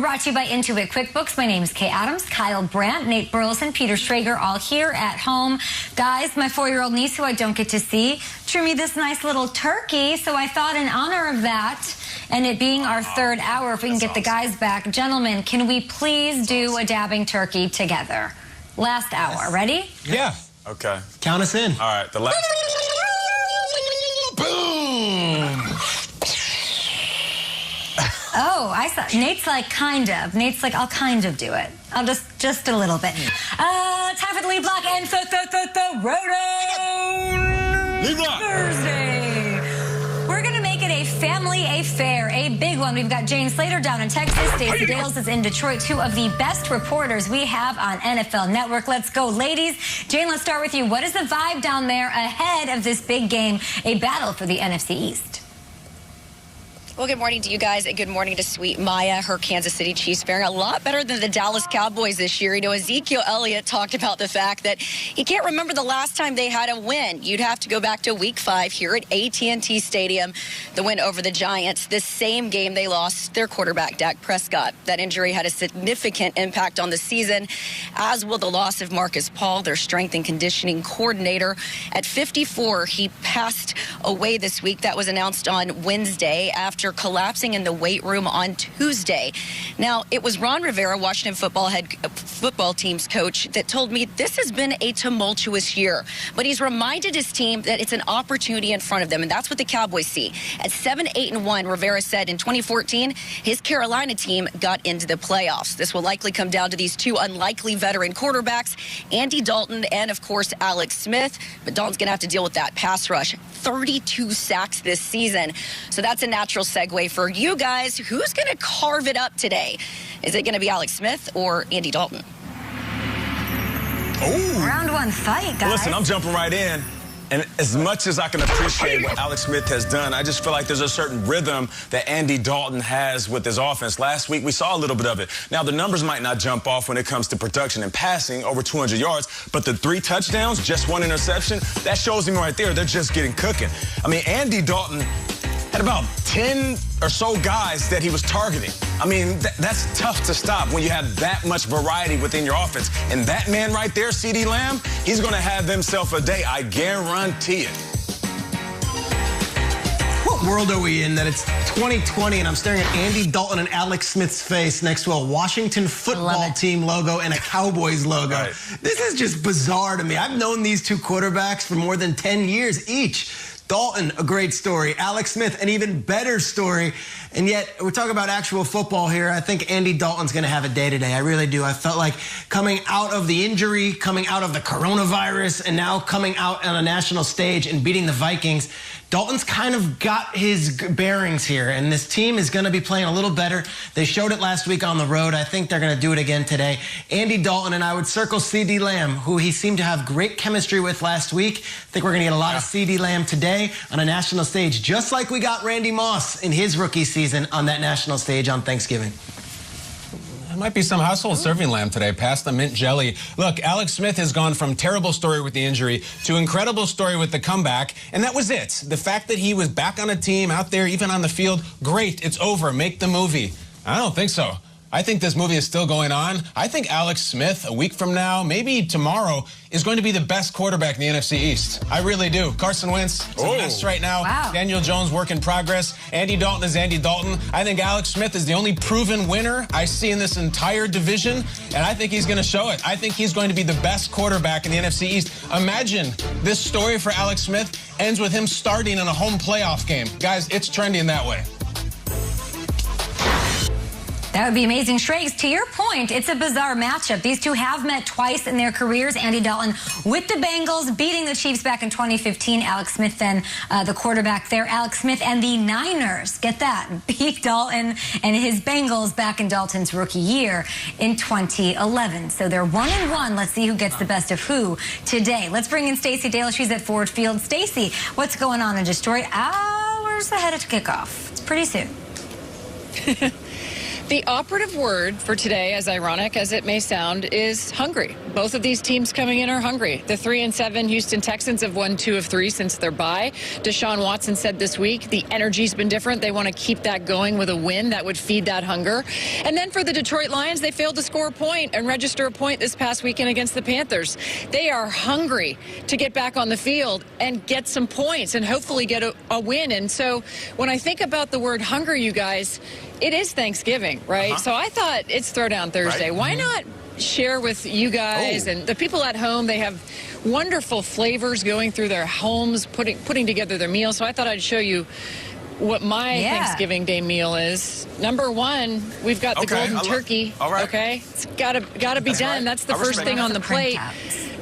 brought to you by Intuit QuickBooks. My name is Kay Adams, Kyle Brandt, Nate Burleson, Peter Schrager, all here at home. Guys, my 4-year-old niece, who I don't get to see, drew me this nice little turkey. So I thought in honor of that, and it being our third hour, if we can get the guys back. Gentlemen, can we please do a dabbing turkey together? Last hour. Ready? Yeah. Okay. Count us in. All right. The last. Boom. Oh, I saw. Nate's like, kind of. Nate's like, I'll kind of do it. I'll just a little bit. Time for the lead block and the Roto Lead block. Thursday. We're going to make it a family affair, a big one. We've got Jane Slater down in Texas. Stacey Dales is in Detroit. Two of the best reporters we have on NFL Network. Let's go, ladies. Jane, let's start with you. What is the vibe down there ahead of this big game, a battle for the NFC East? Well, good morning to you guys, and good morning to sweet Maya. Her Kansas City Chiefs faring a lot better than the Dallas Cowboys this year. You know, Ezekiel Elliott talked about the fact that he can't remember the last time they had a win. You'd have to go back to Week 5 here at AT&T Stadium, the win over the Giants. This same game, they lost their quarterback, Dak Prescott. That injury had a significant impact on the season, as will the loss of Marcus Paul, their strength and conditioning coordinator. At 54, he passed away this week. That was announced on Wednesday after collapsing in the weight room on Tuesday. Now, it was Ron Rivera, Washington football team's coach, that told me this has been a tumultuous year, but he's reminded his team that it's an opportunity in front of them, and that's what the Cowboys see. At 7-8-1, Rivera said in 2014, his Carolina team got into the playoffs. This will likely come down to these two unlikely veteran quarterbacks, Andy Dalton and, of course, Alex Smith, but Dalton's going to have to deal with that pass rush. 32 sacks this season, so that's a natural segue for you guys. Who's going to carve it up today? Is it going to be Alex Smith or Andy Dalton? Oh. Round one fight, guys. Listen, I'm jumping right in. And as much as I can appreciate what Alex Smith has done, I just feel like there's a certain rhythm that Andy Dalton has with his offense. Last week, we saw a little bit of it. Now, the numbers might not jump off when it comes to production and passing, over 200 yards, but the 3 touchdowns, just 1 interception, that shows him right there. They're just getting cooking. I mean, Andy Dalton had about 10 or so guys that he was targeting. I mean, that's tough to stop when you have that much variety within your offense. And that man right there, CeeDee Lamb, he's going to have himself a day. I guarantee it. What world are we in that it's 2020 and I'm staring at Andy Dalton and Alex Smith's face next to a Washington football team logo and a Cowboys logo? Right. This is just bizarre to me. I've known these two quarterbacks for more than 10 years each. Dalton, a great story. Alex Smith, an even better story. And yet, we're talking about actual football here. I think Andy Dalton's going to have a day today. I really do. I felt like coming out of the injury, coming out of the coronavirus, and now coming out on a national stage and beating the Vikings, Dalton's kind of got his bearings here, and this team is going to be playing a little better. They showed it last week on the road. I think they're going to do it again today. Andy Dalton, and I would circle CeeDee Lamb, who he seemed to have great chemistry with last week. I think we're going to get a lot of CeeDee Lamb today on a national stage, just like we got Randy Moss in his rookie season on that national stage on Thanksgiving. There might be some household serving lamb today, past the mint jelly. Look, Alex Smith has gone from terrible story with the injury to incredible story with the comeback, and that was it. The fact that he was back on a team, out there, even on the field, great, it's over, make the movie. I don't think so. I think this movie is still going on. I think Alex Smith, a week from now, maybe tomorrow, is going to be the best quarterback in the NFC East. I really do. Carson Wentz is a mess right now. Wow. Daniel Jones, work in progress. Andy Dalton is Andy Dalton. I think Alex Smith is the only proven winner I see in this entire division, and I think he's going to show it. I think he's going to be the best quarterback in the NFC East. Imagine this story for Alex Smith ends with him starting in a home playoff game. Guys, it's trending that way. That would be amazing. Shrakes, to your point, it's a bizarre matchup. These two have met twice in their careers. Andy Dalton with the Bengals, beating the Chiefs back in 2015. Alex Smith then the quarterback there. Alex Smith and the Niners, get that, beat Dalton and his Bengals back in Dalton's rookie year in 2011. So they're 1-1. Let's see who gets the best of who today. Let's bring in Stacey Dale. She's at Ford Field. Stacey, what's going on in Detroit? Hours ahead of kickoff. It's pretty soon. The operative word for today, as ironic as it may sound, is hungry. Both of these teams coming in are hungry. The 3-7 Houston Texans have won 2 of 3 since their bye. Deshaun Watson said this week the energy's been different. They want to keep that going with a win that would feed that hunger. And then for the Detroit Lions, they failed to score a point and register a point this past weekend against the Panthers. They are hungry to get back on the field and get some points and hopefully get a win. And so when I think about the word hunger, you guys, it is Thanksgiving, right? So I thought it's Throwdown Thursday. Right. Why not share with you guys and the people at home? They have wonderful flavors going through their homes, putting together their meals. So I thought I'd show you what my Thanksgiving Day meal is. Number one, we've got the golden turkey. All right. Okay, it's gotta be done. Right. That's the first thing on the plate.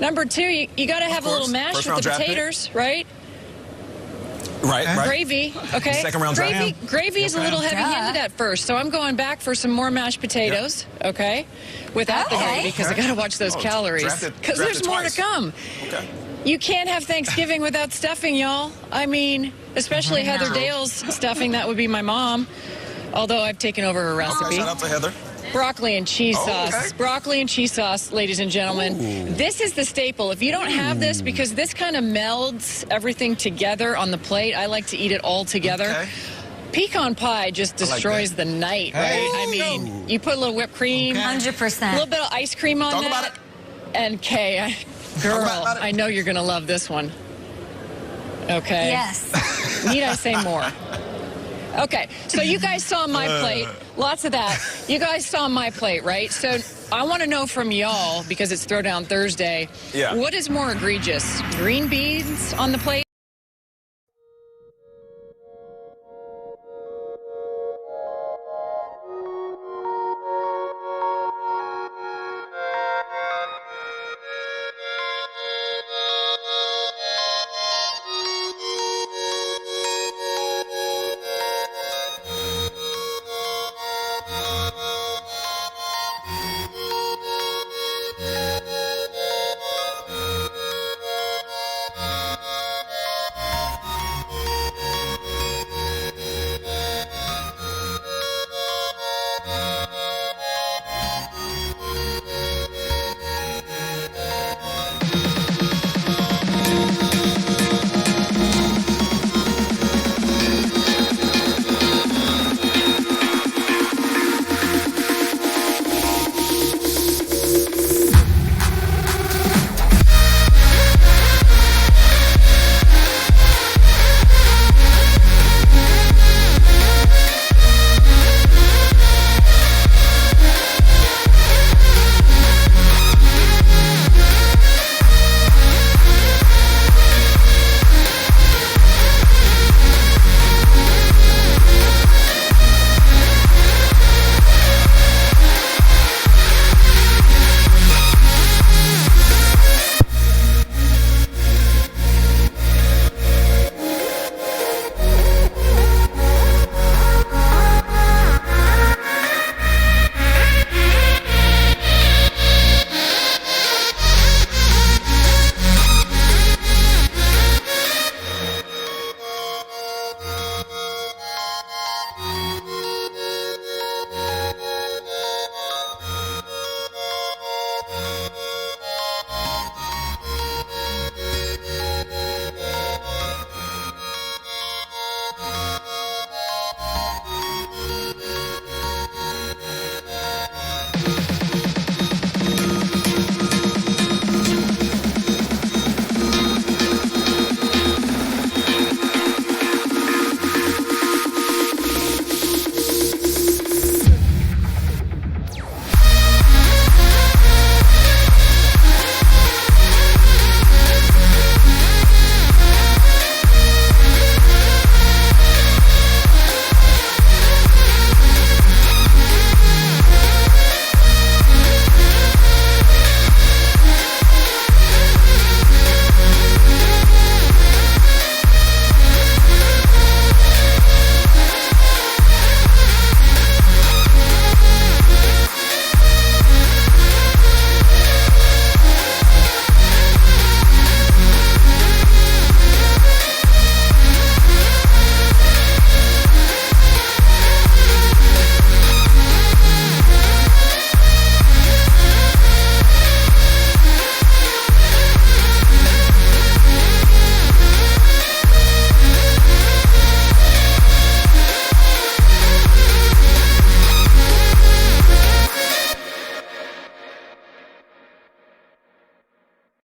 Number two, you got to have a little mash with the potatoes, right? Right. Gravy, okay. Second round gravy is a little heavy-handed at first, so I'm going back for some more mashed potatoes, okay, without the gravy because I got to watch those calories because there's more to come. Okay. You can't have Thanksgiving without stuffing, y'all. I mean, especially Heather Dale's stuffing. That would be my mom, although I've taken over her recipe. Shout out to Heather. Broccoli and cheese sauce. Broccoli and cheese sauce, ladies and gentlemen. Ooh. This is the staple. If you don't have this, because this kind of melds everything together on the plate, I like to eat it all together. Okay. Pecan pie just destroys the night, right? I mean, you put a little whipped cream. 100%. A little bit of ice cream on that. And Kay, girl, I know you're going to love this one. Okay. Yes. Need I say more? Okay, so you guys saw my plate. Lots of that. You guys saw my plate, right? So I want to know from y'all, because it's Throwdown Thursday, what is more egregious? Green beans on the plate?